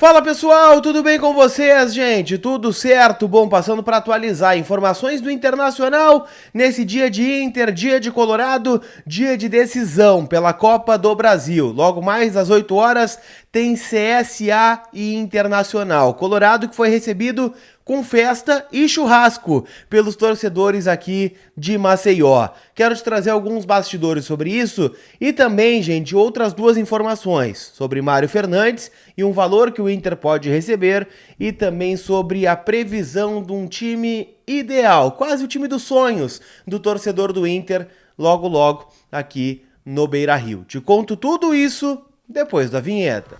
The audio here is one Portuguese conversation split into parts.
Fala pessoal, tudo bem com vocês, gente? Tudo certo? Bom, passando para atualizar informações do Internacional nesse dia de Inter, dia de Colorado, dia de decisão pela Copa do Brasil. Logo mais às 8 horas tem CSA e Internacional. Colorado que foi recebido com festa e churrasco pelos torcedores aqui de Maceió. Quero te trazer alguns bastidores sobre isso e também, gente, outras duas informações sobre Mário Fernandes e um valor que o Inter pode receber e também sobre a previsão de um time ideal, quase o time dos sonhos do torcedor do Inter, logo aqui no Beira-Rio. Te conto tudo isso depois da vinheta.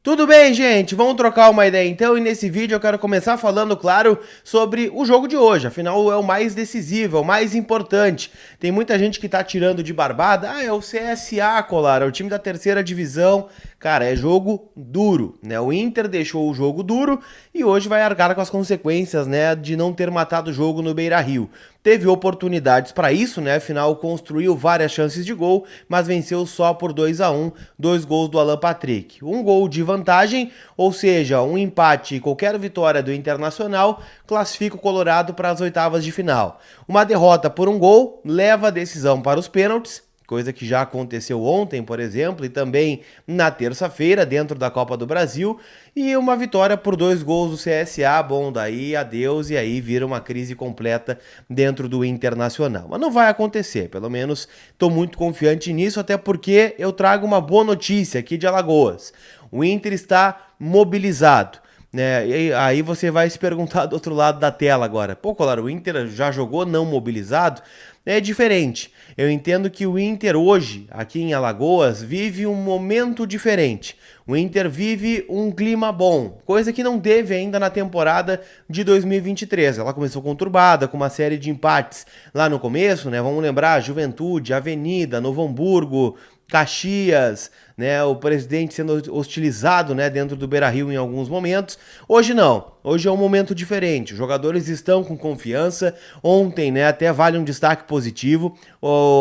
Tudo bem, gente? Vamos trocar uma ideia então, e nesse vídeo eu quero começar falando, claro, sobre o jogo de hoje. Afinal, é o mais decisivo, é o mais importante. Tem muita gente que tá tirando de barbada. É o CSA, Colar, é o time da terceira divisão. Cara, é jogo duro, né? O Inter deixou o jogo duro e hoje vai arcar com as consequências, né, de não ter matado o jogo no Beira-Rio. Teve oportunidades para isso, né? Afinal, construiu várias chances de gol, mas venceu só por 2-1, 2 gols do Alan Patrick. Um gol de vantagem, ou seja, um empate e qualquer vitória do Internacional classifica o Colorado para as oitavas de final. Uma derrota por um gol leva a decisão para os pênaltis, coisa que já aconteceu ontem, por exemplo, e também na terça-feira, dentro da Copa do Brasil, e uma vitória por 2 gols do CSA, bom, daí adeus, e aí vira uma crise completa dentro do Internacional. Mas não vai acontecer, pelo menos estou muito confiante nisso, até porque eu trago uma boa notícia aqui de Alagoas. O Inter está mobilizado, né? E aí você vai se perguntar do outro lado da tela agora. Pô, Colar, o Inter já jogou não mobilizado? É diferente. Eu entendo que o Inter hoje, aqui em Alagoas, vive um momento diferente. O Inter vive um clima bom, coisa que não teve ainda na temporada de 2023. Ela começou conturbada, com uma série de empates lá no começo, né? Vamos lembrar, Juventude, Avenida, Novo Hamburgo, Caxias, né, o presidente sendo hostilizado, né, dentro do Beira-Rio em alguns momentos. Hoje não, hoje é um momento diferente, os jogadores estão com confiança. Ontem, né, até vale um destaque positivo,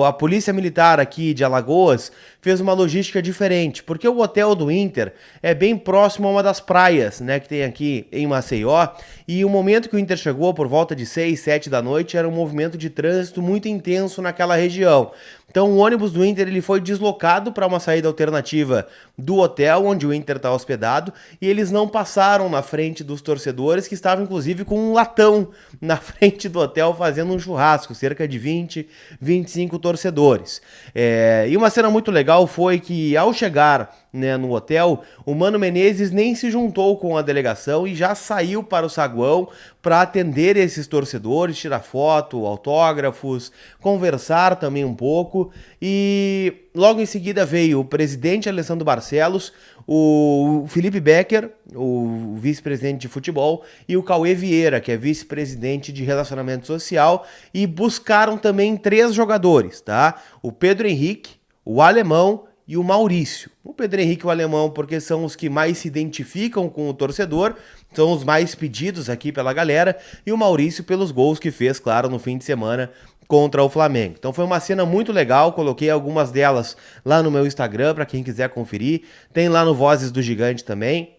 a Polícia Militar aqui de Alagoas fez uma logística diferente, porque o hotel do Inter é bem próximo a uma das praias, né, que tem aqui em Maceió, e o momento que o Inter chegou, por volta de 6, 7 da noite, era um movimento de trânsito muito intenso naquela região. Então o ônibus do Inter ele foi deslocado para uma saída alternativa do hotel onde o Inter está hospedado, e eles não passaram na frente dos torcedores, que estavam inclusive com um latão na frente do hotel fazendo um churrasco, cerca de 20, 25 torcedores. E uma cena muito legal foi que ao chegar, né, no hotel, o Mano Menezes nem se juntou com a delegação e já saiu para o saguão para atender esses torcedores, tirar foto, autógrafos, conversar também um pouco. E logo em seguida veio o presidente Alessandro Barcelos, o Felipe Becker, o vice-presidente de futebol, e o Cauê Vieira, que é vice-presidente de relacionamento social, e buscaram também 3 jogadores, tá? O Pedro Henrique, o Alemão e o Maurício. O Pedro Henrique e o Alemão porque são os que mais se identificam com o torcedor, são os mais pedidos aqui pela galera, e o Maurício pelos gols que fez, claro, no fim de semana contra o Flamengo. Então foi uma cena muito legal, coloquei algumas delas lá no meu Instagram para quem quiser conferir, tem lá no Vozes do Gigante também.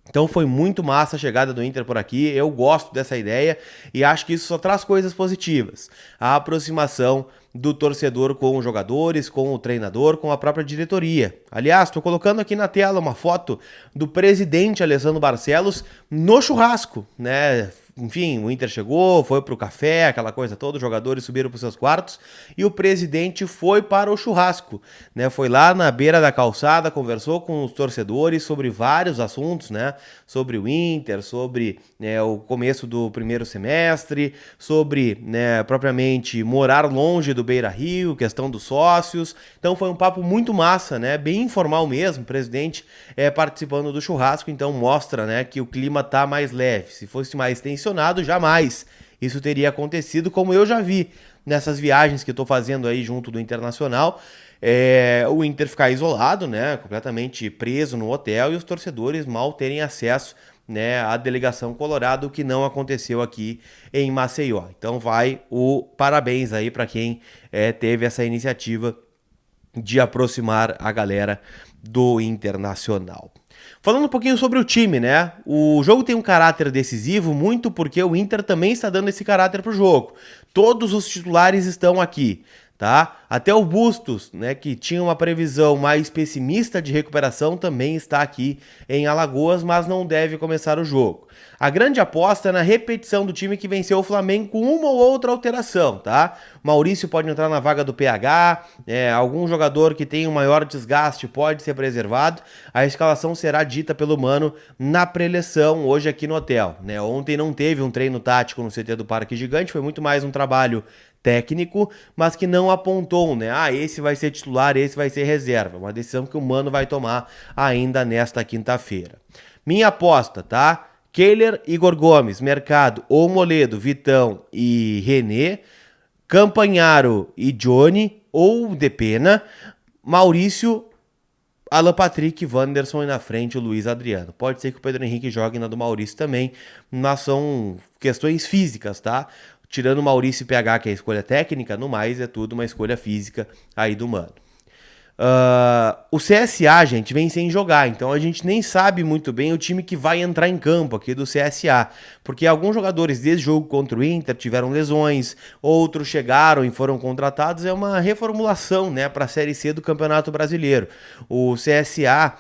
Então foi muito massa a chegada do Inter por aqui, eu gosto dessa ideia e acho que isso só traz coisas positivas. A aproximação do torcedor com os jogadores, com o treinador, com a própria diretoria. Aliás, estou colocando aqui na tela uma foto do presidente Alessandro Barcelos no churrasco, né? Enfim, o Inter chegou, foi pro café, aquela coisa toda, os jogadores subiram pros seus quartos e o presidente foi para o churrasco, né? Foi lá na beira da calçada, conversou com os torcedores sobre vários assuntos, né? Sobre o Inter, sobre, né, o começo do primeiro semestre, sobre, né, propriamente morar longe do Beira-Rio, questão dos sócios. Então foi um papo muito massa, né? Bem informal mesmo, o presidente participando do churrasco, então mostra, né, que o clima tá mais leve. Se fosse mais tensionado, jamais isso teria acontecido, como eu já vi nessas viagens que eu tô fazendo aí junto do Internacional. O Inter ficar isolado, né, completamente preso no hotel, e os torcedores mal terem acesso, né, a delegação Colorado, o que não aconteceu aqui em Maceió. Então vai o parabéns aí para quem teve essa iniciativa de aproximar a galera do Internacional. Falando um pouquinho sobre o time, né? O jogo tem um caráter decisivo muito porque o Inter também está dando esse caráter pro jogo. Todos os titulares estão aqui, tá? Até o Bustos, né, que tinha uma previsão mais pessimista de recuperação, também está aqui em Alagoas, mas não deve começar o jogo. A grande aposta é na repetição do time que venceu o Flamengo com uma ou outra alteração, tá? Maurício pode entrar na vaga do PH, algum jogador que tem um maior desgaste pode ser preservado. A escalação será dita pelo Mano na preleção hoje aqui no hotel, né? Ontem não teve um treino tático no CT do Parque Gigante, foi muito mais um trabalho técnico, mas que não apontou, né? Esse vai ser titular, esse vai ser reserva. Uma decisão que o Mano vai tomar ainda nesta quinta-feira. Minha aposta, tá? Kehler, Igor Gomes, Mercado, ou Moledo, Vitão e René, Campanharo e Johnny, ou Depena, Maurício, Alan Patrick, Wanderson e na frente o Luiz Adriano. Pode ser que o Pedro Henrique jogue na do Maurício também, mas são questões físicas, tá? Tirando o Maurício e PH, que é a escolha técnica, no mais é tudo uma escolha física aí do Mano. O CSA, gente, vem sem jogar, então a gente nem sabe muito bem o time que vai entrar em campo aqui do CSA, porque alguns jogadores desse jogo contra o Inter tiveram lesões, outros chegaram e foram contratados, é uma reformulação, né, para a Série C do Campeonato Brasileiro. O CSA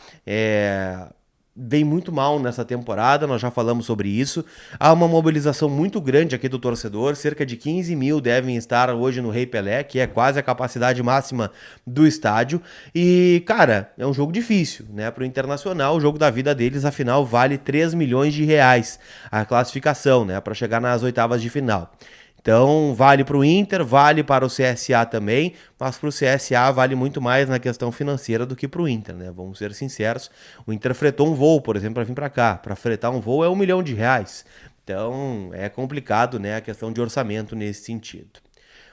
vem muito mal nessa temporada, nós já falamos sobre isso. Há uma mobilização muito grande aqui do torcedor, cerca de 15 mil devem estar hoje no Rei Pelé, que é quase a capacidade máxima do estádio. E, cara, é um jogo difícil, né? Para o Internacional, o jogo da vida deles, afinal, vale 3 milhões de reais a classificação, né? Para chegar nas oitavas de final. Então, vale para o Inter, vale para o CSA também, mas para o CSA vale muito mais na questão financeira do que para o Inter, né? Vamos ser sinceros, o Inter fretou um voo, por exemplo, para vir para cá. Para fretar um voo é R$1 milhão. Então, é complicado, né, a questão de orçamento nesse sentido.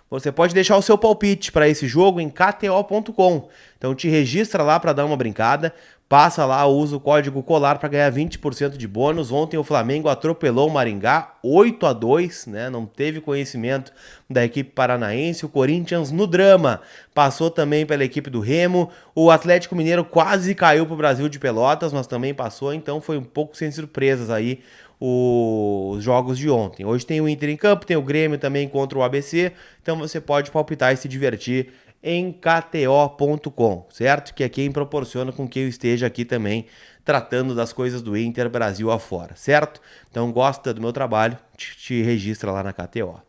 Você pode deixar o seu palpite para esse jogo em kto.com. Então, te registra lá para dar uma brincada. Passa lá, usa o código COLAR para ganhar 20% de bônus. Ontem o Flamengo atropelou o Maringá 8-2, né? Não teve conhecimento da equipe paranaense. O Corinthians no drama passou também pela equipe do Remo. O Atlético Mineiro quase caiu para o Brasil de Pelotas, mas também passou. Então foi um pouco sem surpresas aí os jogos de ontem. Hoje tem o Inter em campo, tem o Grêmio também contra o ABC. Então você pode palpitar e se divertir em kto.com, certo? Que é quem proporciona com que eu esteja aqui também tratando das coisas do Inter Brasil afora, certo? Então gosta do meu trabalho, te registra lá na KTO.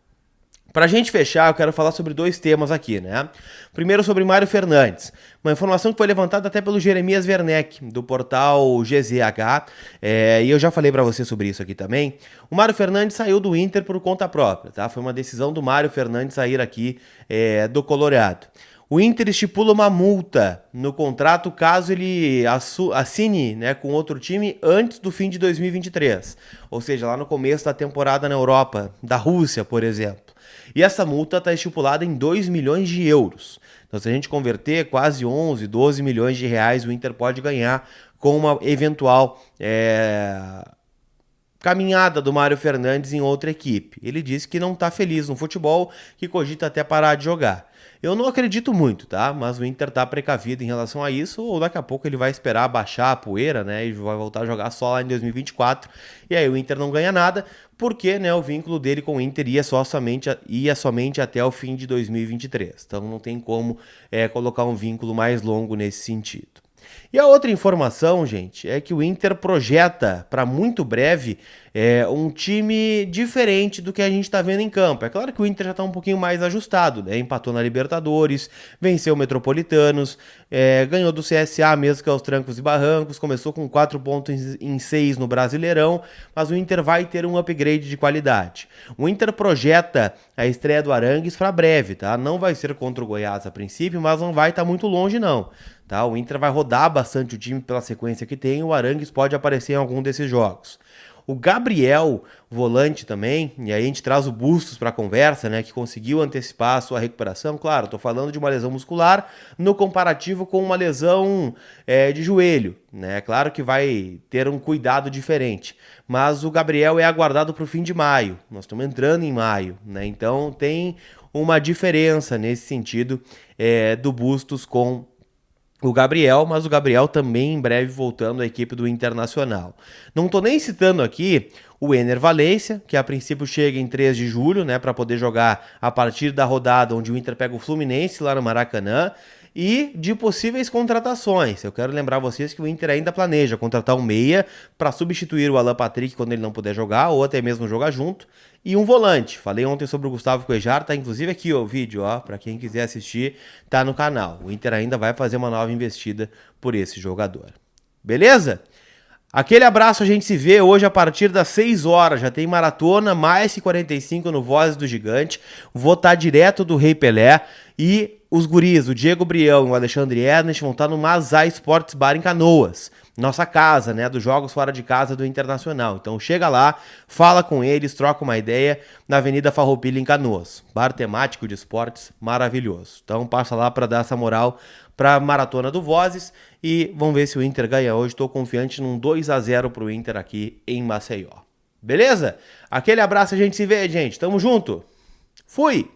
Pra gente fechar, eu quero falar sobre 2 temas aqui, né? Primeiro sobre Mário Fernandes, uma informação que foi levantada até pelo Jeremias Werneck, do portal GZH, e eu já falei pra você sobre isso aqui também. O Mário Fernandes saiu do Inter por conta própria, tá? Foi uma decisão do Mário Fernandes sair aqui do Colorado. O Inter estipula uma multa no contrato caso ele assine, né, com outro time antes do fim de 2023, ou seja, lá no começo da temporada na Europa, da Rússia, por exemplo. E essa multa está estipulada em 2 milhões de euros. Então, se a gente converter, quase 11, 12 milhões de reais o Inter pode ganhar com uma eventual caminhada do Mário Fernandes em outra equipe. Ele disse que não está feliz no futebol, que cogita até parar de jogar. Eu não acredito muito, tá? Mas o Inter tá precavido em relação a isso, ou daqui a pouco ele vai esperar baixar a poeira, né? E vai voltar a jogar só lá em 2024. E aí o Inter não ganha nada, porque, né, o vínculo dele com o Inter ia somente até o fim de 2023. Então não tem como colocar um vínculo mais longo nesse sentido. E a outra informação, gente, é que o Inter projeta para muito breve um time diferente do que a gente está vendo em campo. É claro que o Inter já está um pouquinho mais ajustado, né? Empatou na Libertadores, venceu o Metropolitanos, ganhou do CSA mesmo que aos trancos e barrancos, começou com 4 pontos em 6 no Brasileirão, mas o Inter vai ter um upgrade de qualidade. O Inter projeta a estreia do Arangues para breve, tá? Não vai ser contra o Goiás a princípio, mas não vai estar muito longe não. Tá? O Inter vai rodar bastante o time pela sequência que tem, o Arangues pode aparecer em algum desses jogos. O Gabriel, volante também, e aí a gente traz o Bustos para a conversa, né, que conseguiu antecipar a sua recuperação. Claro, estou falando de uma lesão muscular no comparativo com uma lesão de joelho, né? Claro que vai ter um cuidado diferente, mas o Gabriel é aguardado para o fim de maio. Nós estamos entrando em maio, né? Então tem uma diferença nesse sentido do Bustos com o Gabriel, mas o Gabriel também em breve voltando à equipe do Internacional. Não estou nem citando aqui o Ener Valencia, que a princípio chega em 3 de julho, né, para poder jogar a partir da rodada onde o Inter pega o Fluminense lá no Maracanã, e de possíveis contratações. Eu quero lembrar vocês que o Inter ainda planeja contratar um meia para substituir o Alan Patrick quando ele não puder jogar, ou até mesmo jogar junto, e um volante. Falei ontem sobre o Gustavo Cuejar, tá inclusive aqui o vídeo, ó, para quem quiser assistir, tá no canal. O Inter ainda vai fazer uma nova investida por esse jogador. Beleza? Aquele abraço, a gente se vê hoje a partir das 6 horas, já tem maratona, mais 45 no Vozes do Gigante, vou estar direto do Rei Pelé e os guris, o Diego Brião e o Alexandre Ernest vão estar no Mazai Sports Bar em Canoas, nossa casa, né, dos jogos fora de casa do Internacional. Então chega lá, fala com eles, troca uma ideia na Avenida Farroupilha em Canoas, bar temático de esportes maravilhoso. Então passa lá para dar essa moral para a maratona do Vozes e vamos ver se o Inter ganha hoje. Estou confiante num 2-0 pro Inter aqui em Maceió. Beleza? Aquele abraço, a gente se vê, gente. Tamo junto. Fui!